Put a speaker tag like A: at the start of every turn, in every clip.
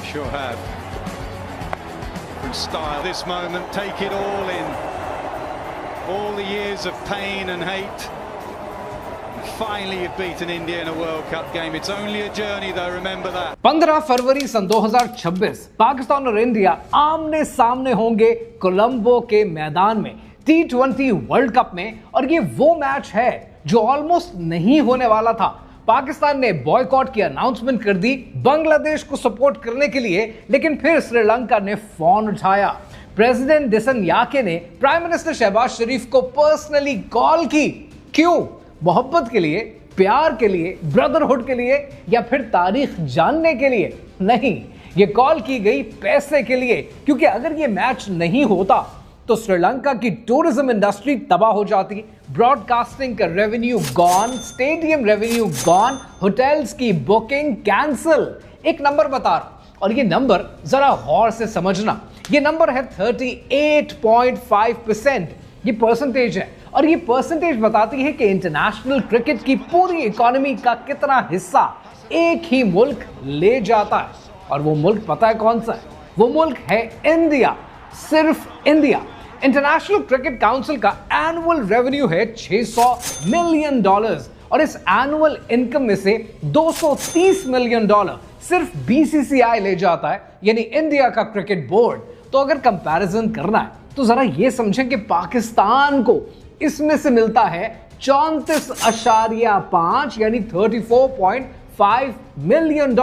A: Sure have. From style, this moment, take it all in. All the years of pain and hate. Finally, you've beaten India in a World Cup game. It's only a journey, though. Remember that.
B: 15 फरवरी सन 2026 पाकिस्तान और India आमने सामने होंगे कोलंबो के मैदान में T20 world cup में, और ये वो मैच है जो ऑलमोस्ट नहीं होने वाला था। पाकिस्तान ने बॉयकॉट की अनाउंसमेंट कर दी बांग्लादेश को सपोर्ट करने के लिए, लेकिन फिर श्रीलंका ने फोन उठाया। प्रेसिडेंट दिसन याके ने प्राइम मिनिस्टर शहबाज शरीफ को पर्सनली कॉल की। क्यों? मोहब्बत के लिए, प्यार के लिए, ब्रदरहुड के लिए, या फिर तारीख जानने के लिए? नहीं, ये कॉल की गई पैसे के लिए, क्योंकि अगर ये मैच नहीं होता तो श्रीलंका की टूरिज्म इंडस्ट्री तबाह हो जाती, ब्रॉडकास्टिंग का revenue gone, stadium revenue gone, hotels की बुकिंग कैंसिल। एक नंबर बता रहा हूं, और ये नंबर जरा गौर से समझना। ये नंबर है 38.5%। ये परसेंटेज है, और ये परसेंटेज बताती है कि इंटरनेशनल क्रिकेट की पूरी इकोनॉमी का कितना हिस्सा एक ही मुल्क ले जाता है। और वो मुल्क पता है कौन सा है? वो मुल्क है इंडिया, सिर्फ इंडिया। इंटरनेशनल क्रिकेट काउंसिल का एनुअल रेवेन्यू है $600 मिलियन, और इस एनुअल इनकम में से $230 मिलियन सिर्फ बीसीसीआई ले जाता है, यानी इंडिया का क्रिकेट बोर्ड। तो अगर कंपैरिजन करना है तो जरा ये समझें कि पाकिस्तान को इसमें से मिलता है 34.5 यानी $34.5 मिलियन,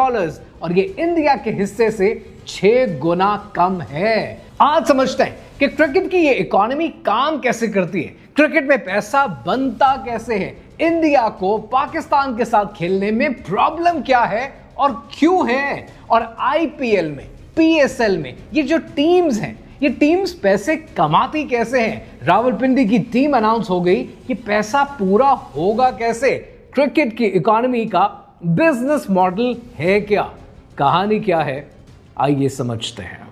B: और ये इंडिया के हिस्से से 6 गुना कम है। आज समझते हैं कि क्रिकेट की ये इकोनॉमी काम कैसे करती है, क्रिकेट में पैसा बनता कैसे है, इंडिया को पाकिस्तान के साथ खेलने में प्रॉब्लम क्या है और क्यों है, और आईपीएल में, पीएसएल में ये जो टीम्स हैं, ये टीम्स पैसे कमाती कैसे हैं। रावलपिंडी की टीम अनाउंस हो गई, ये पैसा पूरा होगा कैसे? क्रिकेट की इकोनॉमी का बिजनेस मॉडल है क्या, कहानी क्या है, आइए समझते हैं।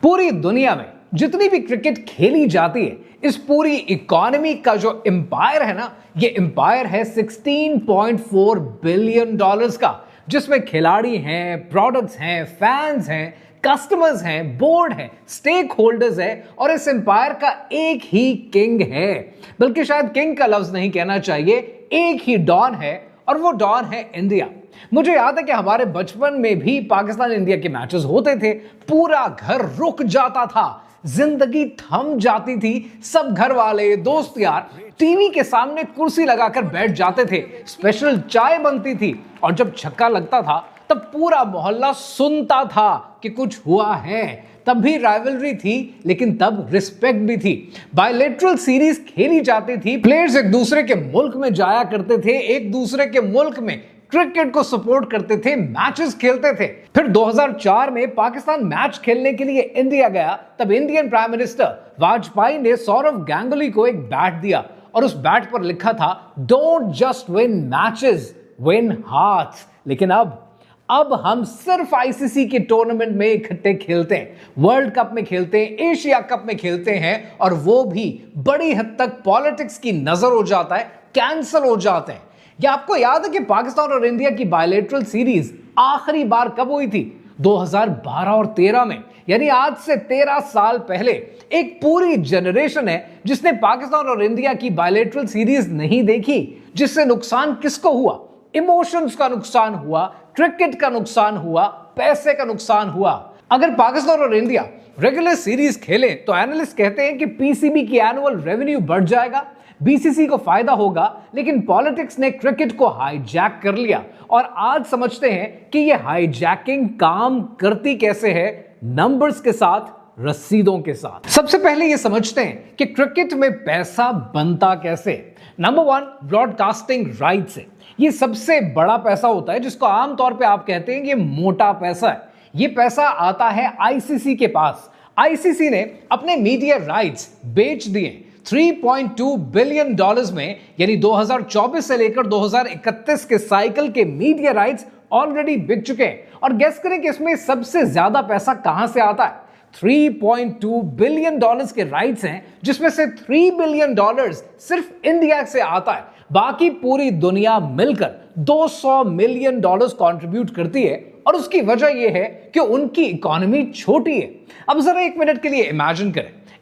B: पूरी दुनिया में जितनी भी क्रिकेट खेली जाती है, इस पूरी इकोनॉमी का जो एम्पायर है ना, ये एम्पायर है $16.4 बिलियन का, जिसमें खिलाड़ी हैं, प्रोडक्ट्स हैं, फैंस हैं, कस्टमर्स हैं, बोर्ड है, स्टेक होल्डर्स है, और इस एम्पायर का एक ही किंग है। बल्कि शायद किंग का लफ्ज नहीं कहना चाहिए, एक ही डॉन है, और वो डॉन है इंडिया। मुझे याद है कि हमारे बचपन में भी पाकिस्तान इंडिया के मैचेस होते थे, पूरा घर रुक जाता था, जिंदगी थम जाती थी, सब घर वाले, दोस्त यार टीवी के सामने कुर्सी लगाकर बैठ जाते थे, स्पेशल चाय बनती थी, और जब छक्का लगता था तब पूरा मोहल्ला सुनता था कि कुछ हुआ है। तब भी राइवलरी थी, लेकिन तब रिस्पेक्ट भी थी। बायलैटरल सीरीज खेली जाती थी, प्लेयर्स एक दूसरे के मुल्क में जाया करते थे, एक दूसरे के मुल्क में क्रिकेट को सपोर्ट करते थे, मैचेस खेलते थे। फिर 2004 में पाकिस्तान मैच खेलने के लिए इंडिया गया, तब इंडियन प्राइम मिनिस्टर वाजपेयी ने सौरव गांगुली को एक बैट दिया, और उस बैट पर लिखा था don't just win matches, win hearts. लेकिन अब हम सिर्फ आईसीसी के टूर्नामेंट में इकट्ठे खेलते हैं, वर्ल्ड कप में खेलते हैं, एशिया कप में खेलते हैं, और वो भी बड़ी हद तक पॉलिटिक्स की नजर हो जाता है, कैंसिल हो जाते हैं। क्या आपको याद है कि पाकिस्तान और इंडिया की बायलैटरल सीरीज आखिरी बार कब हुई थी? 2012 और 13 में, यानी आज से 13 साल पहले। एक पूरी जनरेशन है जिसने पाकिस्तान और इंडिया की बायलैटरल सीरीज नहीं देखी, जिससे नुकसान किसको हुआ? इमोशंस का नुकसान हुआ, क्रिकेट का नुकसान हुआ, पैसे का नुकसान हुआ। अगर पाकिस्तान और इंडिया रेगुलर सीरीज खेले तो एनालिस्ट कहते हैं कि पीसीबी की एनुअल रेवेन्यू बढ़ जाएगा, बीसीसी को फायदा होगा, लेकिन पॉलिटिक्स ने क्रिकेट को हाईजैक कर लिया। और आज समझते हैं कि यह हाईजैकिंग काम करती कैसे है, नंबर्स के साथ, रसीदों के साथ। सबसे पहले यह समझते हैं कि क्रिकेट में पैसा बनता कैसे। नंबर 1, ब्रॉडकास्टिंग राइट्स है। ये सबसे बड़ा पैसा होता है, जिसको आमतौर पे आप कहते हैं कि मोटा पैसा है। ये पैसा आता है आईसीसी के पास। आईसीसी ने अपने मीडिया राइट्स बेच दिए $3.2 बिलियन में, यानी 2024 से लेकर 2031 के साइकिल के मीडिया राइट्स ऑलरेडी बिक चुके हैं। और गेस करें कि इसमें सबसे ज्यादा पैसा कहां से आता है? $3.2 बिलियन के राइट्स हैं, जिसमें से $3 बिलियन सिर्फ इंडिया से आता है। बाकी पूरी दुनिया मिलकर $200 मिलियन कंट्रीब्यूट करती है, और उसकी वजह यह है कि उनकी इकोनॉमी छोटी है। अब जरा एक मिनट के लिए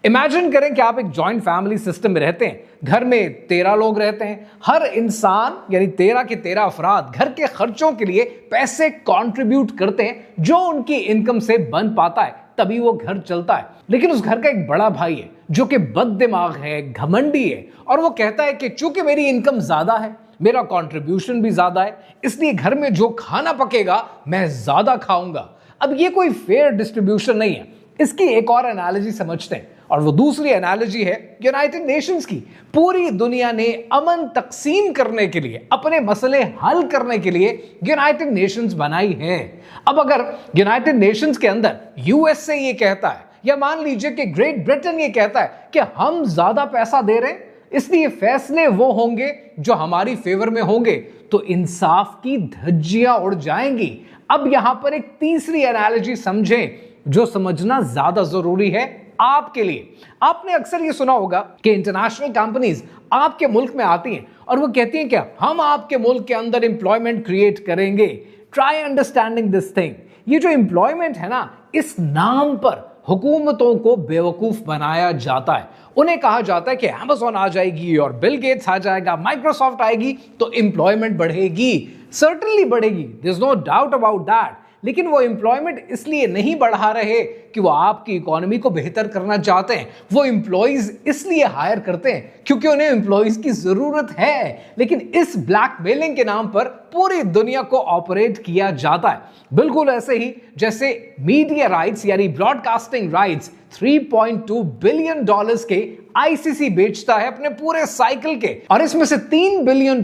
B: इमेजिन करें कि आप एक जॉइंट फैमिली सिस्टम में रहते हैं। घर में 13 लोग रहते हैं। हर इंसान यानी 13 के 13 अफराद घर के खर्चों के लिए पैसे कंट्रीब्यूट करते हैं, जो उनकी इनकम से बन पाता है, तभी वो घर चलता है। लेकिन उस घर का एक बड़ा भाई है जो कि बददिमाग है, घमंडी है, और वो कहता है कि चूंकि मेरी इनकम ज्यादा है, मेरा कंट्रीब्यूशन भी ज्यादा है, इसलिए घर में जो खाना पकेगा मैं ज्यादा खाऊंगा। अब ये कोई फेयर डिस्ट्रीब्यूशन नहीं है। इसकी एक और एनालॉजी समझते हैं, और वो दूसरी एनालॉजी है यूनाइटेड नेशंस की। पूरी दुनिया ने अमन तकसीम करने के लिए, अपने मसले हल करने के लिए यूनाइटेड नेशंस बनाई है। अब अगर यूनाइटेड नेशंस के अंदर यूएसए ये कहता है, या मान लीजिए कि ग्रेट ब्रिटेन ये कहता है कि हम ज्यादा पैसा दे रहे हैं, इसलिए फैसले वो होंगे जो हमारी फेवर में होंगे, तो इंसाफ की धज्जियां उड़ जाएंगी। अब यहां पर एक तीसरी एनालॉजी समझें, जो समझना ज्यादा जरूरी है आपके लिए। आपने अक्सर ये सुना होगा कि इंटरनेशनल कंपनीज आपके मुल्क में आती हैं और वो कहती हैं कि हम आपके मुल्क के अंदर एम्प्लॉयमेंट क्रिएट करेंगे। Try understanding this thing. ये जो एम्प्लॉयमेंट है ना, इस नाम पर हुकूमतों को बेवकूफ बनाया जाता है। उन्हें कहा जाता है कि अमेज़न आ जाएगी और बिल गेट्स आ जाएगा, माइक्रोसॉफ्ट आएगी तो एम्प्लॉयमेंट बढ़ेगी। सर्टेनली बढ़ेगी, there is no doubt about that. लेकिन वो एम्प्लॉयमेंट इसलिए नहीं बढ़ा रहे कि वो आपकी इकोनॉमी को बेहतर करना चाहते हैं। वो एम्प्लॉइज इसलिए हायर करते हैं क्योंकि उन्हें एम्प्लॉइज की जरूरत है। लेकिन इस ब्लैकमेलिंग के नाम पर पूरी दुनिया को ऑपरेट किया जाता है, बिल्कुल ऐसे ही जैसे मीडिया राइट्स यानी ब्रॉडकास्टिंग राइट्स $3.2 बिलियन के आईसीसी बेचता है अपने पूरे साइकिल के, और इसमें से $3 बिलियन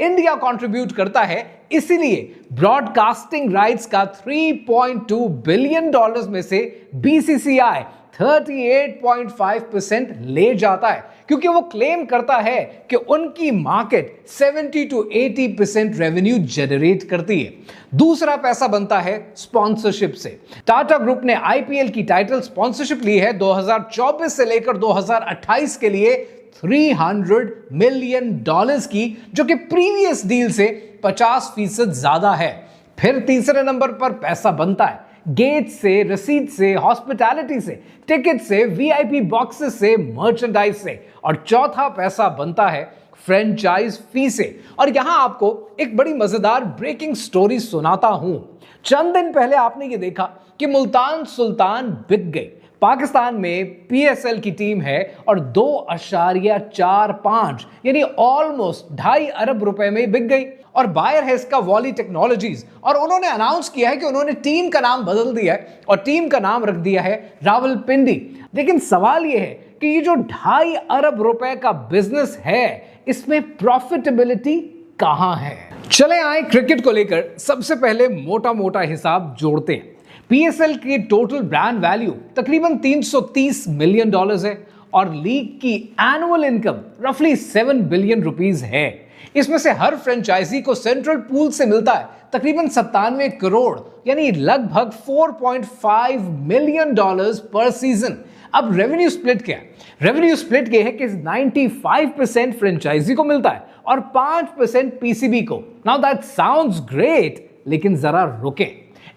B: इंडिया कंट्रीब्यूट करता है। इसीलिए ब्रॉडकास्टिंग राइट्स का $3.2 बिलियन में से बीसीसीआई 38.5% ले जाता है, क्योंकि वो क्लेम करता है कि उनकी मार्केट 70 to 80% रेवेन्यू जनरेट करती है। दूसरा पैसा बनता है स्पॉन्सरशिप से। टाटा ग्रुप ने आईपीएल की टाइटल स्पॉन्सरशिप ली है 2024 से लेकर 2028 के लिए $300 मिलियन की, जो कि प्रीवियस डील से 50% ज्यादा है। फिर तीसरे नंबर पर पैसा बनता है गेट से, रसीद से, हॉस्पिटैलिटी से, टिकट से, वीआईपी बॉक्सेस से, मर्चेंडाइज से, और चौथा पैसा बनता है फ्रेंचाइज फी से। और यहां आपको एक बड़ी मजेदार ब्रेकिंग स्टोरी सुनाता हूं। चंद दिन पहले आपने ये देखा कि मुल्तान सुल्तान बिक गई। पाकिस्तान में पीएसएल की टीम है और 2.45 यानी ऑलमोस्ट 2.5 अरब रुपए में बिक गई। और बायर है इसका वॉली टेक्नोलॉजीज, और उन्होंने अनाउंस किया है कि उन्होंने टीम का नाम बदल दिया है और टीम का नाम रख दिया है रावलपिंडी। लेकिन सवाल यह है कि ये जो 2.5 अरब रुपए का बिजनेस है, इसमें प्रॉफिटेबिलिटी कहां है? चले आए क्रिकेट को लेकर सबसे पहले मोटा मोटा हिसाब जोड़ते हैं। पीएसएल की टोटल ब्रांड वैल्यू तकरीबन $330 मिलियन है और लीग की एनुअल इनकम रफली $7 बिलियन है। इसमें से हर फ्रेंचाइजी को सेंट्रल पूल से मिलता है तकरीबन 97 करोड़ यानी लगभग $4.5 मिलियन पर सीजन। अब रेवेन्यू स्प्लिट क्या है? रेवेन्यू स्प्लिट ये है कि 95% फ्रेंचाइजी को मिलता है और 5% पीसीबी को। नाउ दैट साउंड्स ग्रेट, लेकिन जरा रुकें,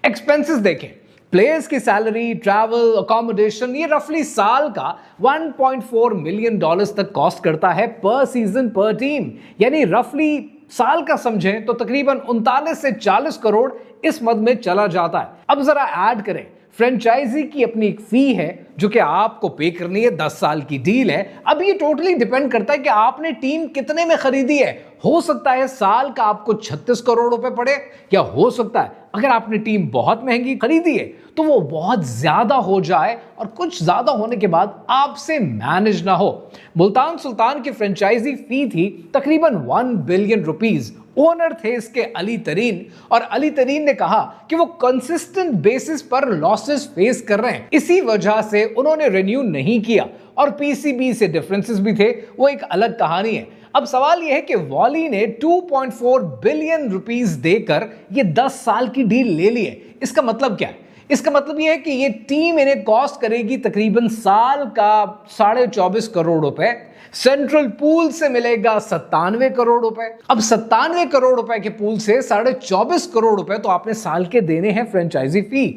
B: एक्सपेंसेस देखें। प्लेयर्स की सैलरी, ट्रैवल, अकोमोडेशन, ये रफली साल का $1.4 मिलियन तक कॉस्ट करता है पर सीजन पर टीम। यानी रफली साल का समझें तो तकरीबन 39 से 40 करोड़ इस मद में चला जाता है। अब जरा ऐड करें, फ्रेंचाइजी की अपनी एक फी है जो कि आपको पे करनी है, 10 साल की डील है। अब ये टोटली डिपेंड करता है कि आपने टीम कितने में खरीदी है। हो सकता है साल का आपको 36 करोड़ रुपए पड़े, या हो सकता है अगर आपने टीम बहुत महंगी खरीदी है तो वो बहुत ज्यादा हो जाए और कुछ ज्यादा होने के बाद आपसे मैनेज ना हो। मुल्तान सुल्तान की फ्रेंचाइजी फी थी तकरीबन $1 बिलियन। ओनर थे इसके अली तरीन, और अली तरीन ने कहा कि वो कंसिस्टेंट बेसिस पर लॉसेस फेस कर रहे हैं, इसी वजह से उन्होंने रिन्यू नहीं किया। और पीसीबी से डिफरेंसेस भी थे, वो एक अलग कहानी है। अब सवाल यह है कि वॉली ने $2.4 बिलियन देकर ये 10 साल की डील ले ली है। इसका मतलब क्या है? इसका मतलब यह है कि ये टीम इन्हें कॉस्ट करेगी तकरीबन साल का 24.5 करोड़ रुपए। सेंट्रल पूल से मिलेगा 97 करोड़ रुपए। अब 97 करोड़ रुपए के पूल से 24.5 करोड़ रुपए तो आपने साल के देने हैं फ्रेंचाइजी फी,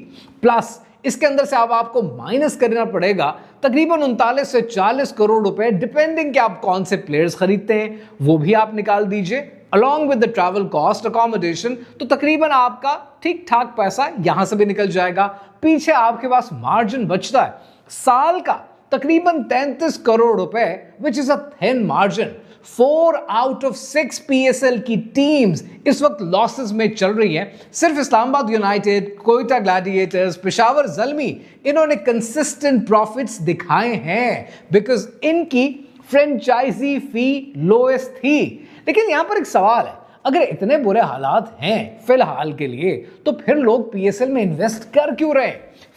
B: प्लस इसके अंदर से अब आपको माइनस करना पड़ेगा तकरीबन 39 से 40 करोड़ रुपए, डिपेंडिंग कि आप कौन से प्लेयर्स खरीदते हैं वो भी आप निकाल दीजिए, along with the travel cost, accommodation. तो तकरीबन आपका ठीक ठाक पैसा यहां से भी निकल जाएगा। पीछे आपके पास मार्जिन बचता है साल का तकरीबन 33 करोड़ रुपए, which is a thin margin. 4 out of 6 PSL की टीम्स इस वक्त लॉसेस में चल रही हैं। सिर्फ इस्लामाबाद यूनाइटेड, कोयटा ग्लैडिएटर्स, पेशावर ज़ल्मी इन्होंने कंसिस्टेंट प्रॉफिट्स दिखाए हैं बिकॉज इनकी फ्रेंचाइजी फी लोएस्ट थी। लेकिन यहां पर एक सवाल है, अगर इतने बुरे हालात हैं फिलहाल के लिए तो फिर लोग पीएसएल में इन्वेस्ट कर क्यों रहे?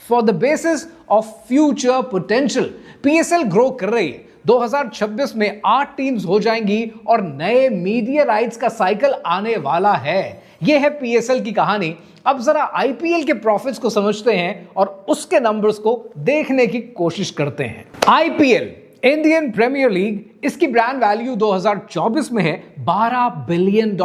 B: For the basis of future potential PSL grow कर रही है। 2026 में 8 टीम्स हो जाएंगी और नए मीडिया राइट्स का साइकिल आने वाला है। यह है पीएसएल की कहानी। अब जरा आईपीएल के प्रॉफिट्स को समझते हैं और उसके नंबर्स को देखने की कोशिश करते हैं। आईपीएल, इंडियन प्रीमियर लीग, इसकी ब्रांड वैल्यू 2024 में है $12 बिलियन,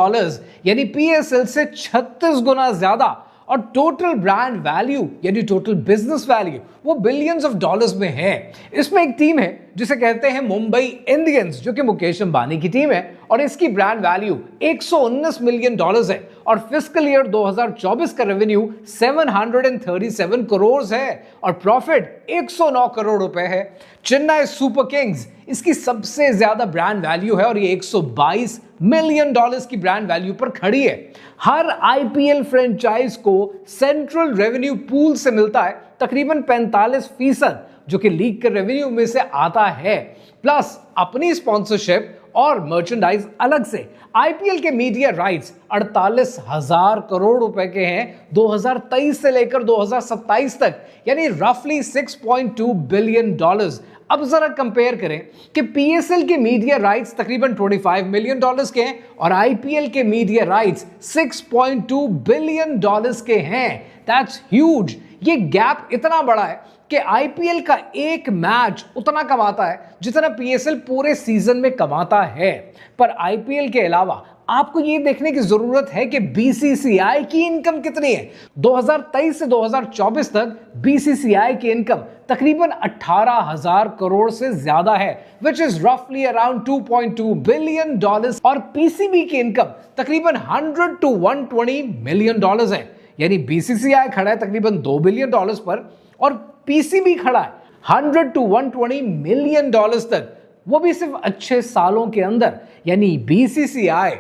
B: यानी पीएसएल से 36 गुना ज्यादा। और टोटल ब्रांड वैल्यू यानी टोटल बिजनेस वैल्यू वो बिलियंस ऑफ डॉलर्स में है। इसमें एक टीम है जिसे कहते हैं मुंबई इंडियंस, जो कि मुकेश अंबानी की टीम है और इसकी ब्रांड वैल्यू $119 मिलियन है और फिस्कल ईयर 2024 का रेवेन्यू 737 करोड़ है और प्रॉफिट 109 करोड़ रुपए है। चेन्नई सुपर किंग्स, इसकी सबसे ज्यादा ब्रांड वैल्यू है और ये $122 मिलियन की ब्रांड वैल्यू पर खड़ी है। हर आईपीएल फ्रेंचाइज को सेंट्रल रेवेन्यू पूल से मिलता है तकरीबन 45%, जो कि लीग के रेवेन्यू में से आता है, प्लस अपनी स्पॉन्सरशिप और मर्चेंडाइज अलग से। आईपीएल के मीडिया राइट्स 48,000 करोड़ रुपए के हैं 2023 से लेकर 2027 तक, यानी रफली $6.2 बिलियन। अब जरा कंपेयर करें कि पीएसएल के मीडिया राइट्स तकरीबन $25 मिलियन के हैं और आईपीएल के मीडिया राइट्स $6.2 बिलियन के हैं। That's huge. ये गैप इतना बड़ा है कि आईपीएल का एक मैच उतना कमाता है जितना पीएसएल पूरे सीजन में कमाता है। पर आईपीएल के अलावा आपको ये देखने की जरूरत है कि बीसीसीआई की इनकम कितनी है। 2023 से 2024 तक बीसीसीआई की इनकम तकरीबन 18,000 करोड़ से ज्यादा है, विच इज रफली अराउंड $2.2 बिलियन। और पीसीबी की इनकम तकरीबन $100 to $120 मिलियन है, यानी बीसीसीआई खड़ा है तकरीबन $2 बिलियन पर और पीसीबी खड़ा है $100 to $120 मिलियन तक, वो भी सिर्फ अच्छे सालों के अंदर। यानी बीसीसीआई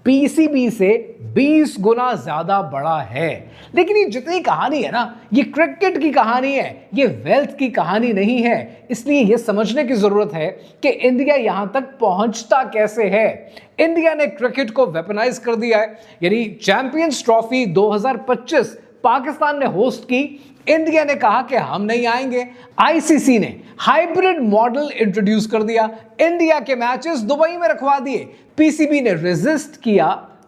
B: पीसीबी से 20 गुना ज्यादा बड़ा है। लेकिन ये जितनी कहानी है ना, ये क्रिकेट की कहानी है, ये वेल्थ की कहानी नहीं है। इसलिए ये समझने की जरूरत है कि इंडिया यहां तक पहुंचता कैसे है। इंडिया ने क्रिकेट को वेपनाइज कर दिया है, यानी चैंपियंस ट्रॉफी 2025 पाकिस्तान ने होस्ट की, इंडिया ने कहा कि हम नहीं आएंगे। आईसीसी ने हाइब्रिड मॉडल इंट्रोड्यूस कर दिया, इंडिया के मैचेस दुबई में रखवा दिए। पीसीबी ने रेजिस्ट किया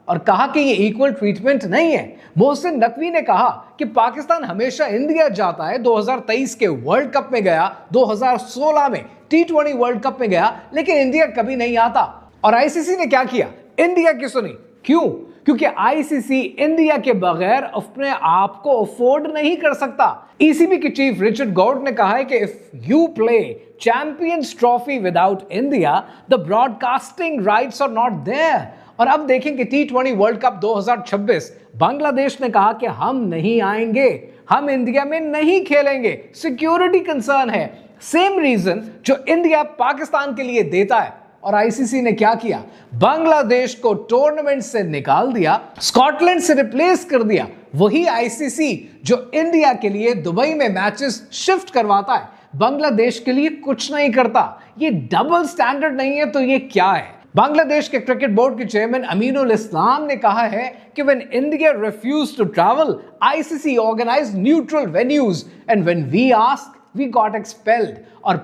B: और कहा कि ये इक्वल ट्रीटमेंट नहीं है। मोहसिन नकवी ने कहा कि पाकिस्तान हमेशा इंडिया जाता है, 2023 के वर्ल्ड कप में गया, 2016 में T20 वर्ल्ड कप में गया, लेकिन इंडिया कभी नहीं आता। और आईसीसी ने क्या किया? इंडिया की सुनी। क्यों? क्योंकि आईसीसी इंडिया के बगैर अपने आप को अफोर्ड नहीं कर सकता। ईसीबी के चीफ रिचर्ड गॉर्ड ने कहा है कि if you play Champions Trophy without India, the broadcasting rights are not there. और अब देखेंगे T20 वर्ल्ड कप 2026, बांग्लादेश ने कहा कि हम नहीं आएंगे, हम इंडिया में नहीं खेलेंगे, सिक्योरिटी कंसर्न है। सेम रीजन जो इंडिया पाकिस्तान के लिए देता है। और आईसीसी ने क्या किया? बांग्लादेश को टूर्नामेंट से निकाल दिया, स्कॉटलैंड से रिप्लेस कर दिया। वही आईसीसी जो इंडिया के लिए दुबई में मैचेस शिफ्ट करवाता है, बांग्लादेश के लिए कुछ नहीं करता। ये डबल स्टैंडर्ड नहीं है तो ये क्या है? बांग्लादेश के क्रिकेट बोर्ड के चेयरमैन अमीनुल इस्लाम ने कहा है कि when India refuse to travel, ICC organise neutral venues and when we ask we got expelled. और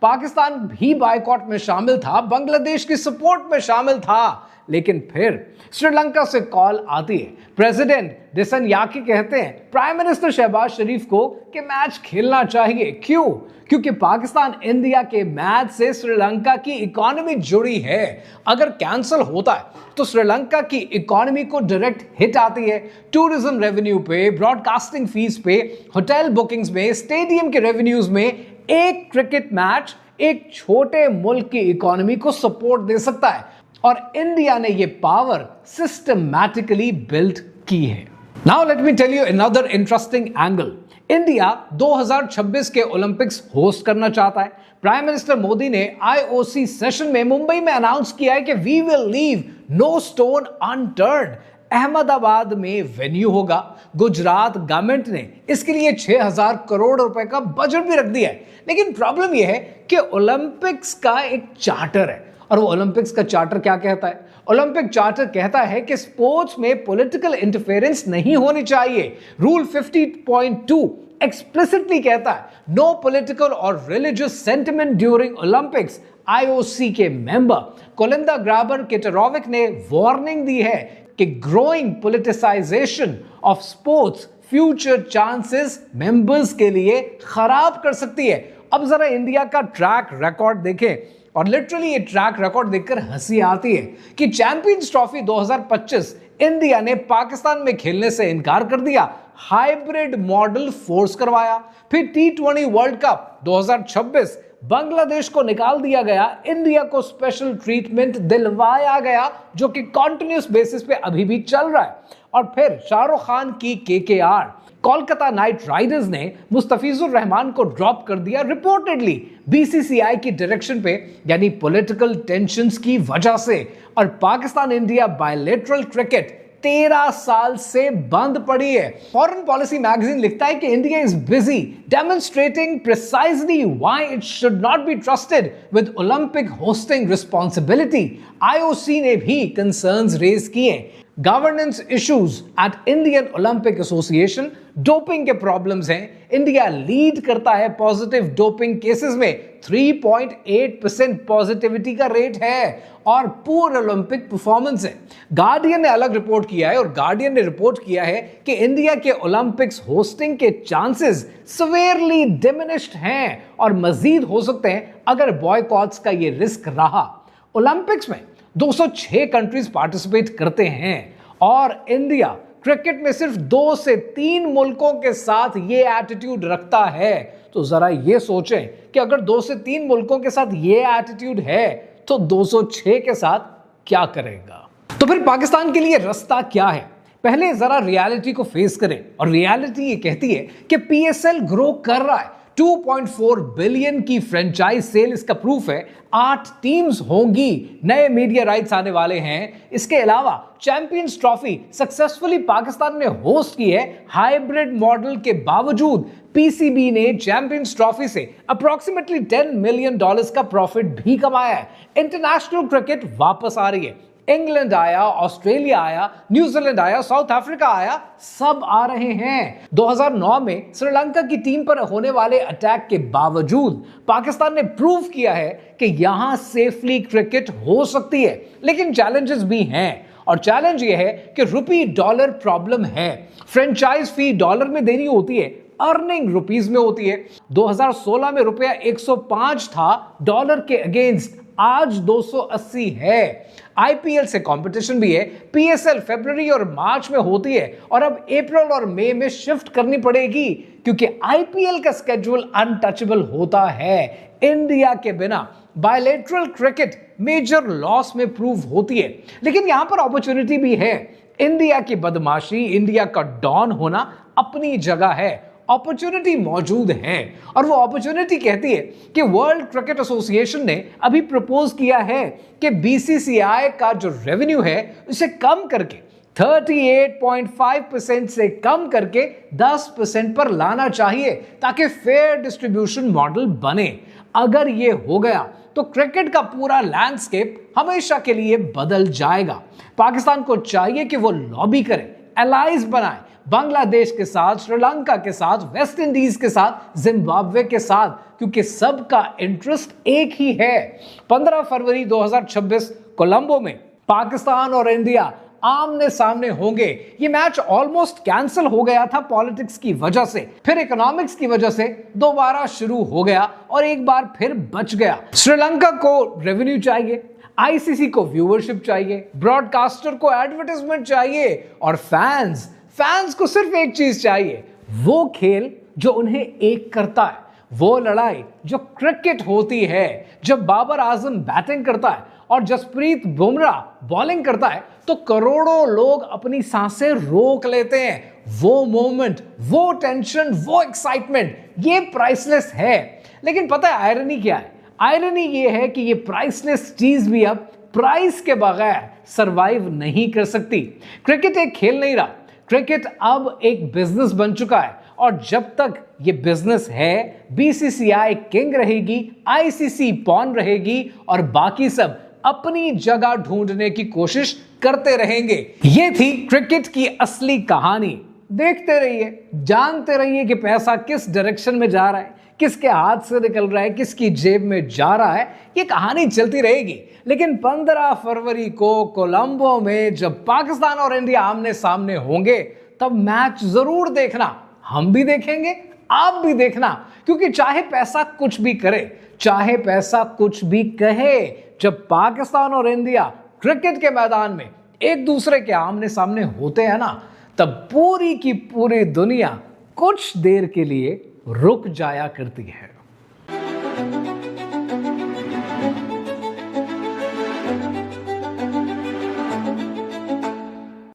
B: पाकिस्तान भी बायकॉट में शामिल था, बांग्लादेश की सपोर्ट में शामिल था, लेकिन फिर श्रीलंका से कॉल आती है, प्रेसिडेंट दिसन याकी कहते हैं प्राइम मिनिस्टर शहबाज शरीफ को कि मैच खेलना चाहिए। क्यों? क्योंकि पाकिस्तान इंडिया के मैच से श्रीलंका की इकोनॉमी जुड़ी है। अगर कैंसिल होता है तो श्रीलंका की इकोनॉमी को डायरेक्ट हिट आती है। टूरिज्म रेवेन्यू पे, ब्रॉडकास्टिंग फीस पे, होटल बुकिंग्स में, स्टेडियम के रेवेन्यूज में एक क्रिकेट मैच एक छोटे मुल्क की इकोनॉमी को सपोर्ट दे सकता है और इंडिया ने यह पावर सिस्टमैटिकली बिल्ड की है। Now let me tell you another interesting angle. India 2026 के ओलंपिक्स होस्ट करना चाहता है। प्राइम मिनिस्टर मोदी ने आईओसी सेशन में मुंबई में अनाउंस किया है कि we will leave no stone unturned. Ahmedabad में वेन्यू होगा। गुजरात गवर्नमेंट ने इसके लिए 6,000 करोड़ रुपए का बजट भी रख दिया है। लेकिन प्रॉब्लम यह है कि ओलंपिक्स का एक चार्टर है और वो ओलंपिक्स का चार्टर क्या कहता है? ओलंपिक चार्टर कहता है कि स्पोर्ट्स में पॉलिटिकल इंटरफेरेंस नहीं होनी चाहिए। रूल 50.2 एक्सप्लिसिटली कहता है नो पॉलिटिकल और religious sentiment during Olympics. IOC के मेंबर कोलिंदा ग्राबर केटरोविक ने वार्निंग दी है कि growing politicisation of sports future chances members के लिए खराब कर सकती है। अब जरा इंडिया का ट्रैक रिकॉर्ड देखें और लिटरली ये ट्रैक रिकॉर्ड देखकर हंसी आती है कि चैंपियंस ट्रॉफी 2025 इंडिया ने पाकिस्तान में खेलने से इनकार कर दिया, हाइब्रिड मॉडल फोर्स करवाया। फिर T20 वर्ल्ड कप 2026 बांग्लादेश को निकाल दिया गया, इंडिया को स्पेशल ट्रीटमेंट दिलवाया गया जो कि कॉन्टिन्यूस बेसिस पे अभी भी चल रहा है। और फिर शाहरुख खान की KKR कोलकाता नाइट राइडर्स ने मुस्तफिजुर रहमान को ड्रॉप कर दिया रिपोर्टेडली बीसीसीआई की डायरेक्शन पे, यानी पॉलिटिकल टेंशंस की वजह से। और पाकिस्तान इंडिया बायलैटरल क्रिकेट 13 साल से बंद पड़ी है। फॉरेन पॉलिसी मैगजीन लिखता है कि India is busy demonstrating precisely why it should not be trusted with Olympic hosting responsibility. IOC ने भी कंसर्न्स रेज किए। Governance issues at Indian Olympic association, doping के प्रॉब्लम्स हैं। इंडिया लीड करता है पॉजिटिव डोपिंग केसेस में, 3.8% positivity का rate है और पूर ओलंपिक परफॉर्मेंस है। गार्डियन ने अलग रिपोर्ट किया है और गार्डियन ने रिपोर्ट किया है कि इंडिया के ओलंपिक्स होस्टिंग के चांसेस सेवेरली डिमिनिश्ड हैं और मजीद हो सकते हैं अगर बॉयकॉट्स का ये रिस्क रहा। ओलंपिक्स में 206 कंट्रीज पार्टिसिपेट करते हैं और इंडिया क्रिकेट में सिर्फ 2 से 3 मुल्कों के साथ ये एटीट्यूड रखता है। तो जरा ये सोचें कि अगर 2 से 3 मुल्कों के साथ ये एटीट्यूड है तो 206 के साथ क्या करेगा? तो फिर पाकिस्तान के लिए रास्ता क्या है? पहले जरा रियलिटी को फेस करें और रियलिटी ये कहती है कि PSL ग्रो कर रहा है। 2.4 बिलियन की फ्रेंचाइज सेल इसका प्रूफ है। 8 टीम्स होंगी, नए मीडिया राइट्स आने वाले हैं। इसके अलावा चैंपियंस ट्रॉफी सक्सेसफुली पाकिस्तान ने होस्ट की है। हाइब्रिड मॉडल के बावजूद PCB ने चैंपियंस ट्रॉफी से अप्रोक्सीमेटली $10 मिलियन का प्रॉफिट भी कमाया है। इंटरनेशनल क्रिकेट वापस आ रही है। इंग्लैंड आया, ऑस्ट्रेलिया आया, न्यूजीलैंड आया, साउथ अफ्रीका आया, सब आ रहे हैं। 2009 में श्रीलंका की टीम पर होने वाले अटैक के बावजूद पाकिस्तान ने प्रूव किया है कि यहां सेफली क्रिकेट हो सकती है। लेकिन चैलेंजेस भी हैं और चैलेंज ये है कि रुपी डॉलर प्रॉब्लम है। फ्रेंचाइज फी डॉलर में देनी होती है, अर्निंग रुपीस में होती है। 2016 में रुपया 105 था डॉलर के अगेंस्ट, आज 280 है। आईपीएल से कंपटीशन भी है। PSL फरवरी और मार्च में होती है और अब अप्रैल और मई में शिफ्ट करनी पड़ेगी क्योंकि आईपीएल का स्केड्यूल अनटचेबल होता है। इंडिया के बिना बायलैटरल क्रिकेट मेजर लॉस में प्रूव होती है। लेकिन यहां पर अपॉर्चुनिटी भी है। इंडिया की बदमाशी, इंडिया का डॉन होना अपनी जगह है, अपॉर्चुनिटी मौजूद है और वो अपॉर्चुनिटी कहती है कि वर्ल्ड क्रिकेट एसोसिएशन ने अभी प्रपोज किया है कि बीसीसीआई का जो रेवेन्यू है उसे कम करके 38.5% से कम करके 10% पर लाना चाहिए ताकि फेयर डिस्ट्रीब्यूशन मॉडल बने। अगर ये हो गया तो क्रिकेट का पूरा लैंडस्केप हमेशा के लिए बदल जाएगा। पाकिस्तान को चाहिए कि वो लॉबी करे, एलाइज बनाए, बांग्लादेश के साथ, श्रीलंका के साथ, वेस्ट इंडीज के साथ, जिम्बाब्वे के साथ, क्योंकि सबका इंटरेस्ट एक ही है। 15 फरवरी 2026 कोलंबो में पाकिस्तान और इंडिया आमने सामने होंगे। ये मैच ऑलमोस्ट कैंसिल हो गया था पॉलिटिक्स की वजह से, फिर इकोनॉमिक्स की वजह से दोबारा शुरू हो गया और एक बार फिर बच गया। श्रीलंका को रेवेन्यू चाहिए, आईसीसी को व्यूअरशिप चाहिए, ब्रॉडकास्टर को एडवर्टाइजमेंट चाहिए और फैंस को सिर्फ एक चीज चाहिए, वो खेल जो उन्हें एक करता है, वो लड़ाई जो क्रिकेट होती है। जब बाबर आजम बैटिंग करता है और जसप्रीत बुमराह बॉलिंग करता है तो करोड़ों लोग अपनी सांसें रोक लेते हैं। वो मोमेंट, वो टेंशन, वो एक्साइटमेंट, ये प्राइसलेस है। लेकिन पता है आयरनी क्या है? आयरनी ये है कि ये प्राइसलेस चीज भी अब प्राइस के बगैर सरवाइव नहीं कर सकती। क्रिकेट एक खेल नहीं रहा, क्रिकेट अब एक बिजनेस बन चुका है और जब तक ये बिजनेस है, बीसीसीआई किंग रहेगी, आईसीसी पॉन रहेगी और बाकी सब अपनी जगह ढूंढने की कोशिश करते रहेंगे। ये थी क्रिकेट की असली कहानी। देखते रहिए, जानते रहिए कि पैसा किस डायरेक्शन में जा रहा है, किसके हाथ से निकल रहा है, किसकी जेब में जा रहा है। ये कहानी चलती रहेगी। लेकिन 15 फरवरी को कोलंबो में जब पाकिस्तान और इंडिया आमने सामने होंगे तब मैच जरूर देखना। हम भी देखेंगे, आप भी देखना, क्योंकि चाहे पैसा कुछ भी करे, चाहे पैसा कुछ भी कहे, जब पाकिस्तान और इंडिया क्रिकेट के मैदान में एक दूसरे के आमने सामने होते हैं ना, तब पूरी की पूरी दुनिया कुछ देर के लिए रुक जाया करती है।